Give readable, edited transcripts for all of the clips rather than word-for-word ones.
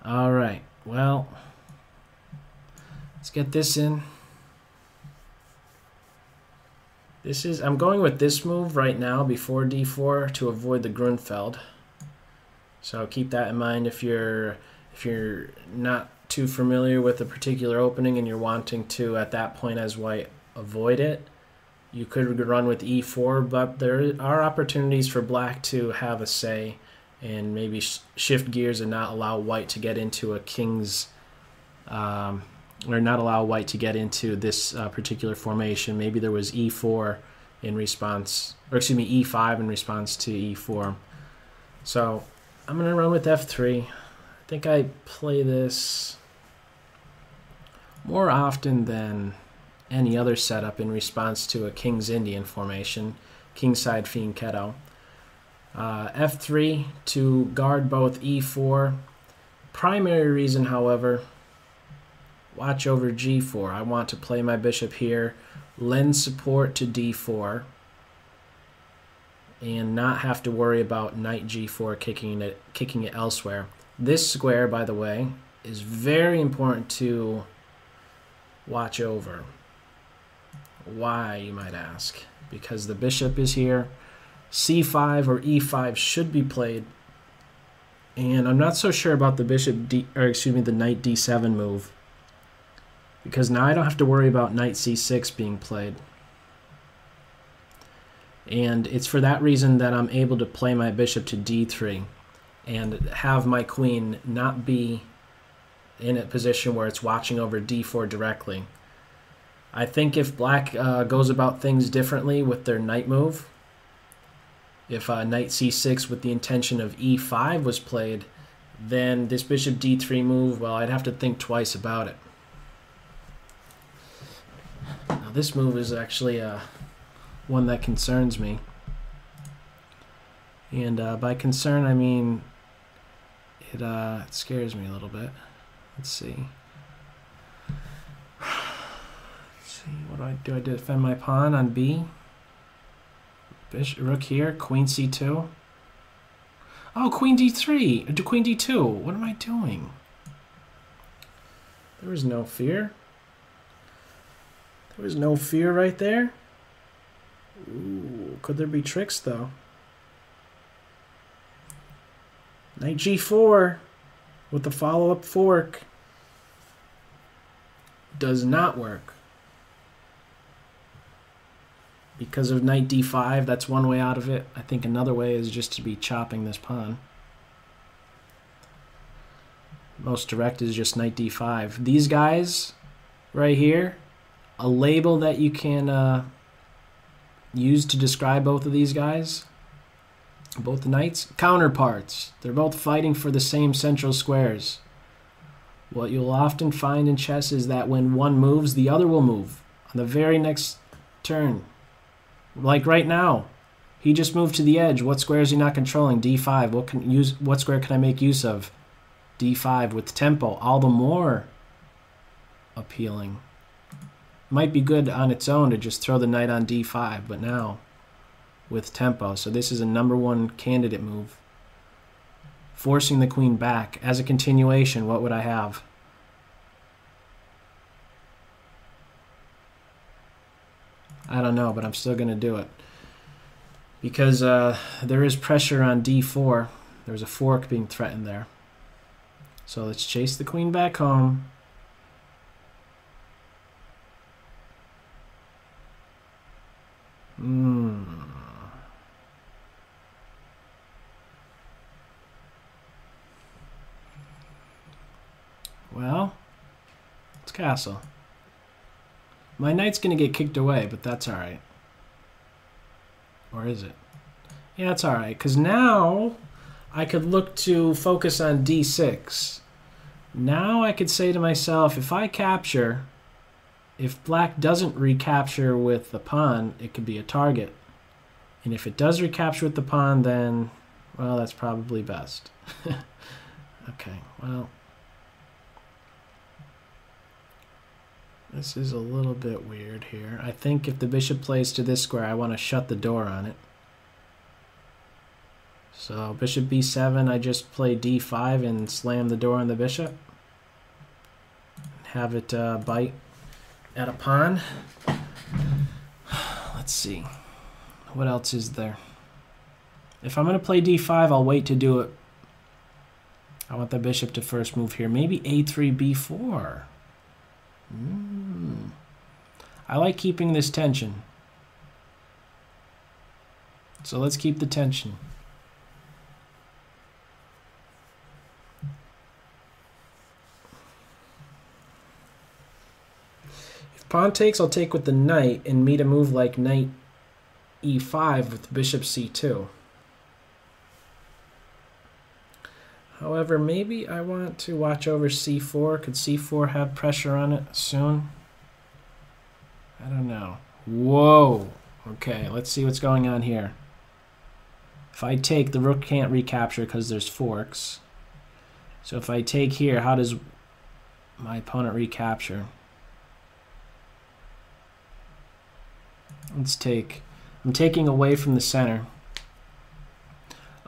All right, well, let's get this in. I'm going with this move right now before d4 to avoid the Grunfeld. So keep that in mind if you're not too familiar with a particular opening and you're wanting to, at that point as white, avoid it. You could run with e4, but there are opportunities for black to have a say and maybe shift gears and not allow white to get into a king's, or not allow white to get into this particular formation. Maybe there was e4 in response, or excuse me, e5 in response to e4. So I'm going to run with f3. I think I play this more often than any other setup in response to a King's Indian formation, kingside fiend Keto. F3 to guard both e4. Primary reason, however, watch over g4. I want to play my bishop here, lend support to d4, and not have to worry about knight g4 kicking it elsewhere. This square, by the way, is very important to watch over. Why, you might ask? Because the bishop is here. c5 or e5 should be played, and I'm not so sure about the the knight d7 move, because now I don't have to worry about knight c6 being played. And it's for that reason that I'm able to play my bishop to d3 and have my queen not be in a position where it's watching over d4 directly. I think if black goes about things differently with their knight move, if knight c6 with the intention of e5 was played, then this bishop d3 move, well, I'd have to think twice about it. Now this move is actually one that concerns me. And by concern, I mean it scares me a little bit. Let's see. What do? I defend my pawn on b. Bishop, rook here, queen c2. Oh, queen d3, or queen d2. What am I doing? There was no fear. There was no fear right there. Ooh, could there be tricks though? Knight g4 with the follow-up fork does not work. Because of knight d5, that's one way out of it. I think another way is just to be chopping this pawn. Most direct is just knight d5. These guys right here, a label that you can use to describe both of these guys, both the knights, counterparts. They're both fighting for the same central squares. What you'll often find in chess is that when one moves, the other will move on the very next turn. Like right now, he just moved to the edge. What square is he not controlling? d5. What square can I make use of? d5 with tempo. All the more appealing. Might be good on its own to just throw the knight on d5, but now with tempo. So this is a #1 candidate move. Forcing the queen back. As a continuation, what would I have? I don't know, but I'm still going to do it. Because there is pressure on d4. There's a fork being threatened there. So let's chase the queen back home. Well, it's castle. My knight's going to get kicked away, but that's alright. Or is it? Yeah, it's alright, because now I could look to focus on d6. Now I could say to myself, if I capture, if black doesn't recapture with the pawn, it could be a target. And if it does recapture with the pawn, then, well, that's probably best. Okay, well, this is a little bit weird here. I think if the bishop plays to this square, I want to shut the door on it. So bishop b7, I just play d5 and slam the door on the bishop. Have it bite at a pawn. Let's see. What else is there? If I'm going to play d5, I'll wait to do it. I want the bishop to first move here. Maybe a3, b4. I like keeping this tension. So let's keep the tension. If pawn takes, I'll take with the knight and meet a move like knight e5 with bishop c2. However, maybe I want to watch over c4. Could c4 have pressure on it soon? I don't know. Whoa! Okay, let's see what's going on here. If I take, the rook can't recapture because there's forks. So if I take here, how does my opponent recapture? Let's take. I'm taking away from the center.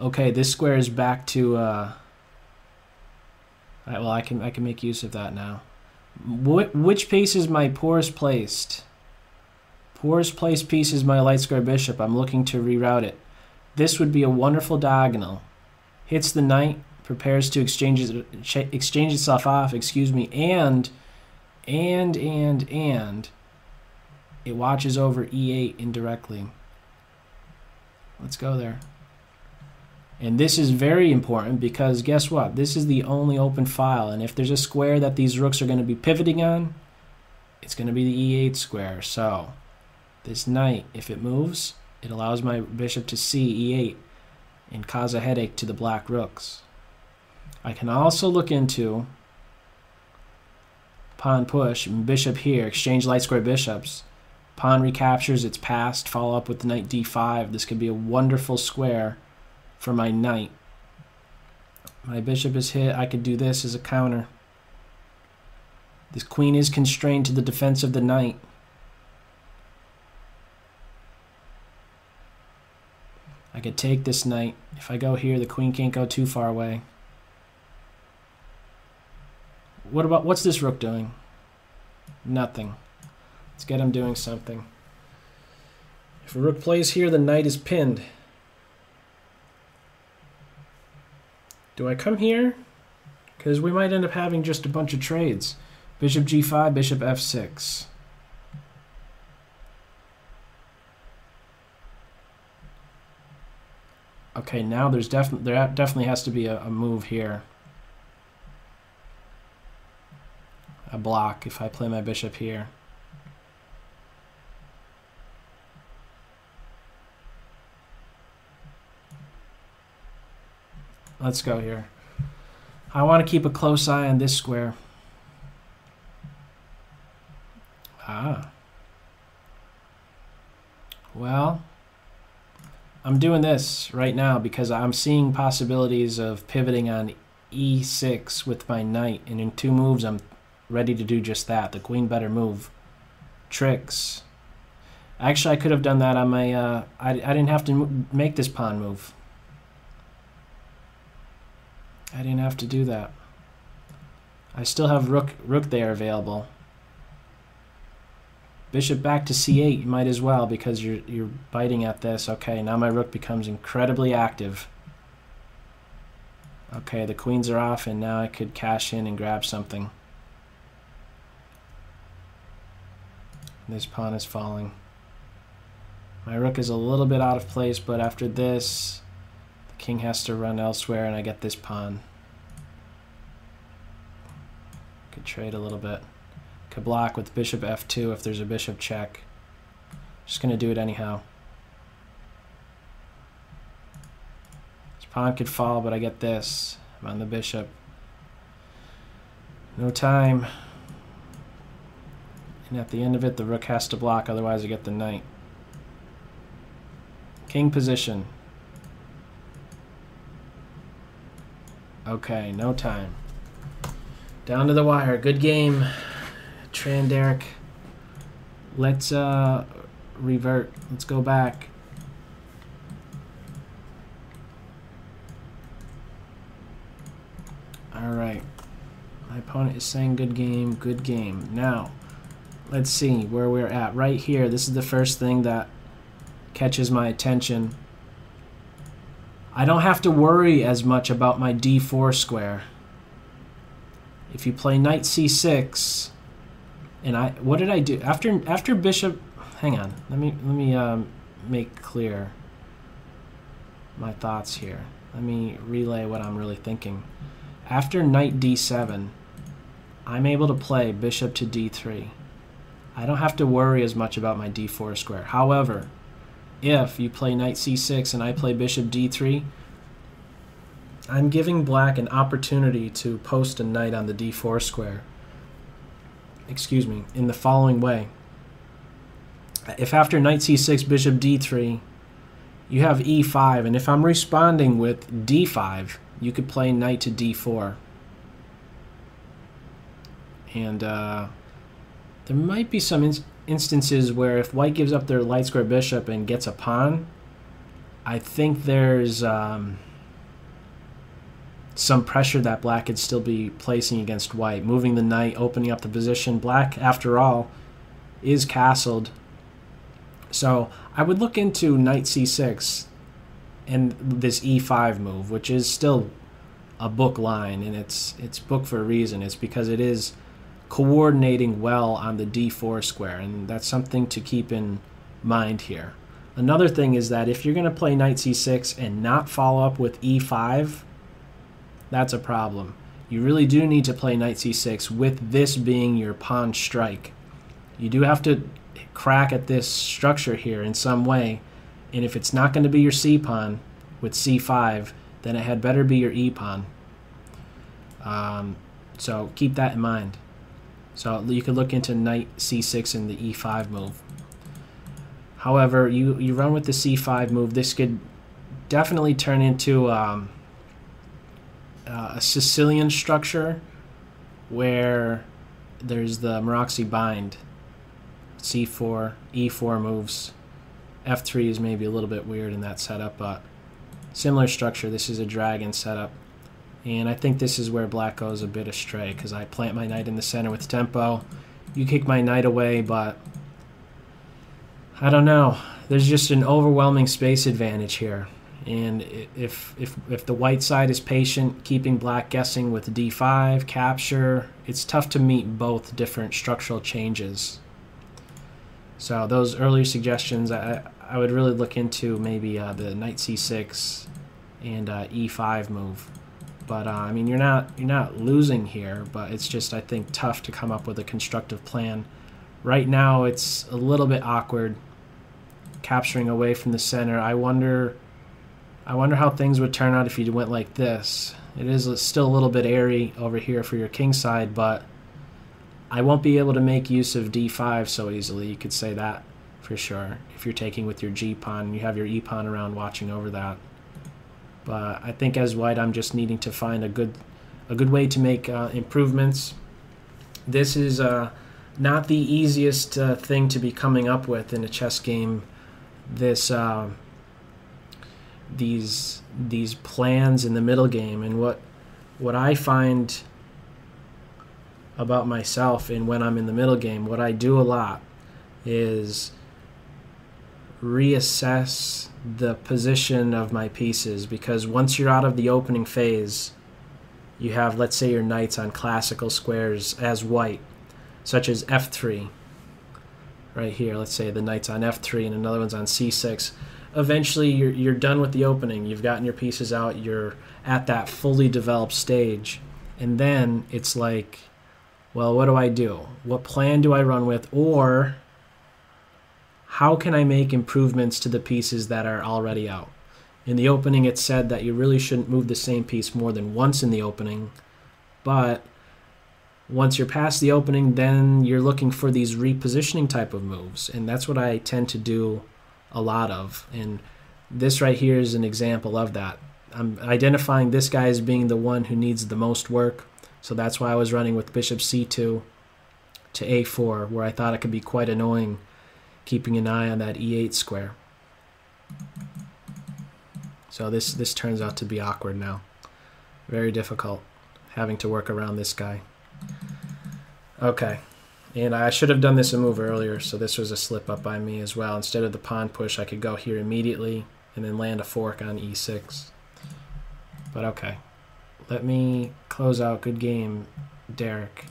Okay, this square is back to... Alright, well, I can make use of that now. Which piece is my poorest placed? Poorest placed piece is my light square bishop. I'm looking to reroute it. This would be a wonderful diagonal. Hits the knight, prepares to exchange itself off, excuse me, and it watches over e8 indirectly. Let's go there. And this is very important because guess what? This is the only open file, and if there's a square that these rooks are going to be pivoting on, it's going to be the e8 square. So this knight, if it moves, it allows my bishop to see e8 and cause a headache to the black rooks. I can also look into pawn push, bishop here, exchange light square bishops. Pawn recaptures, it's passed, follow up with the knight d5. This could be a wonderful square for my knight. My bishop is hit. I could do this as a counter. This queen is constrained to the defense of the knight. I could take this knight. If I go here, the queen can't go too far away. What's this rook doing? Nothing. Let's get him doing something. If a rook plays here, the knight is pinned. Do I come here? Because we might end up having just a bunch of trades. Bishop g5, bishop f6. Okay, now there definitely has to be a move here. A block if I play my bishop here. Let's go here. I want to keep a close eye on this square. Well, I'm doing this right now because I'm seeing possibilities of pivoting on e6 with my knight, and in 2 moves I'm ready to do just that. The queen better move. Tricks. Actually, I could have done that on my... I didn't have to make this pawn move. I didn't have to do that. I still have rook there available. Bishop back to c8, you might as well because you're biting at this. Okay, now my rook becomes incredibly active. Okay, the queens are off, and now I could cash in and grab something. This pawn is falling. My rook is a little bit out of place, but after this, the king has to run elsewhere, and I get this pawn. Could trade a little bit. Could block with bishop f2 if there's a bishop check. Just going to do it anyhow. This pawn could fall, but I get this. I'm on the bishop. No time. And at the end of it, the rook has to block, otherwise I get the knight. King position. Okay, no time. Down to the wire. Good game, Derek. Let's revert. Let's go back. Alright. My opponent is saying good game, good game. Now, let's see where we're at. Right here, this is the first thing that catches my attention. I don't have to worry as much about my d4 square. If you play knight c6, and what did I do? After bishop, hang on, let me make clear my thoughts here. Let me relay what I'm really thinking. After knight d7, I'm able to play bishop to d3. I don't have to worry as much about my d4 square. However, if you play knight c6 and I play bishop d3, I'm giving black an opportunity to post a knight on the d4 square. Excuse me, in the following way. If after knight c6, bishop d3, you have e5, and if I'm responding with d5, you could play knight to d4. And there might be some instances where if white gives up their light square bishop and gets a pawn, I think there's some pressure that black could still be placing against white, moving the knight, opening up the position. Black, after all, is castled. So I would look into knight c6 and this e5 move, which is still a book line, and it's booked for a reason. It's because it is coordinating well on the d4 square, and that's something to keep in mind here. Another thing is that if you're going to play knight c6 and not follow up with e5, that's a problem. You really do need to play knight c6 with this being your pawn strike. You do have to crack at this structure here in some way, and if it's not going to be your c pawn with c5, then it had better be your e pawn. So keep that in mind. So you could look into knight c6 and the e5 move. However, you run with the c5 move. This could definitely turn into a Sicilian structure where there's the Maroczy bind. c4, e4 moves. f3 is maybe a little bit weird in that setup, but similar structure. This is a dragon setup. And I think this is where black goes a bit astray, because I plant my knight in the center with tempo. You kick my knight away, but I don't know. There's just an overwhelming space advantage here. And if the white side is patient, keeping black guessing with d5, capture, it's tough to meet both different structural changes. So those earlier suggestions, I would really look into maybe the knight c6 and e5 move. But I mean, you're not losing here, but it's just, I think, tough to come up with a constructive plan. Right now, it's a little bit awkward, capturing away from the center. I wonder how things would turn out if you went like this. It is still a little bit airy over here for your king side, but I won't be able to make use of d5 so easily. You could say that for sure. If you're taking with your g pawn, you have your e pawn around watching over that. But I think as white, I'm just needing to find a good way to make improvements. This is not the easiest thing to be coming up with in a chess game. This these plans in the middle game, and what I find about myself, and when I'm in the middle game, what I do a lot is reassess the position of my pieces, because once you're out of the opening phase, you have, let's say, your knights on classical squares as white, such as f3 right here. Let's say the knight's on f3 and another one's on c6. Eventually you're done with the opening, you've gotten your pieces out, you're at that fully developed stage, and then it's like, well, what do I do? What plan do I run with? Or how can I make improvements to the pieces that are already out? In the opening, it's said that you really shouldn't move the same piece more than once in the opening, but once you're past the opening, then you're looking for these repositioning type of moves, and that's what I tend to do a lot of. And this right here is an example of that. I'm identifying this guy as being the one who needs the most work, so that's why I was running with bishop c2 to a4, where I thought it could be quite annoying keeping an eye on that e8 square. So this turns out to be awkward now. Very difficult. having to work around this guy. Okay. And I should have done this a move earlier, so this was a slip up by me as well. Instead of the pawn push, I could go here immediately and then land a fork on e6. But okay. Let me close out. Good game, Derek.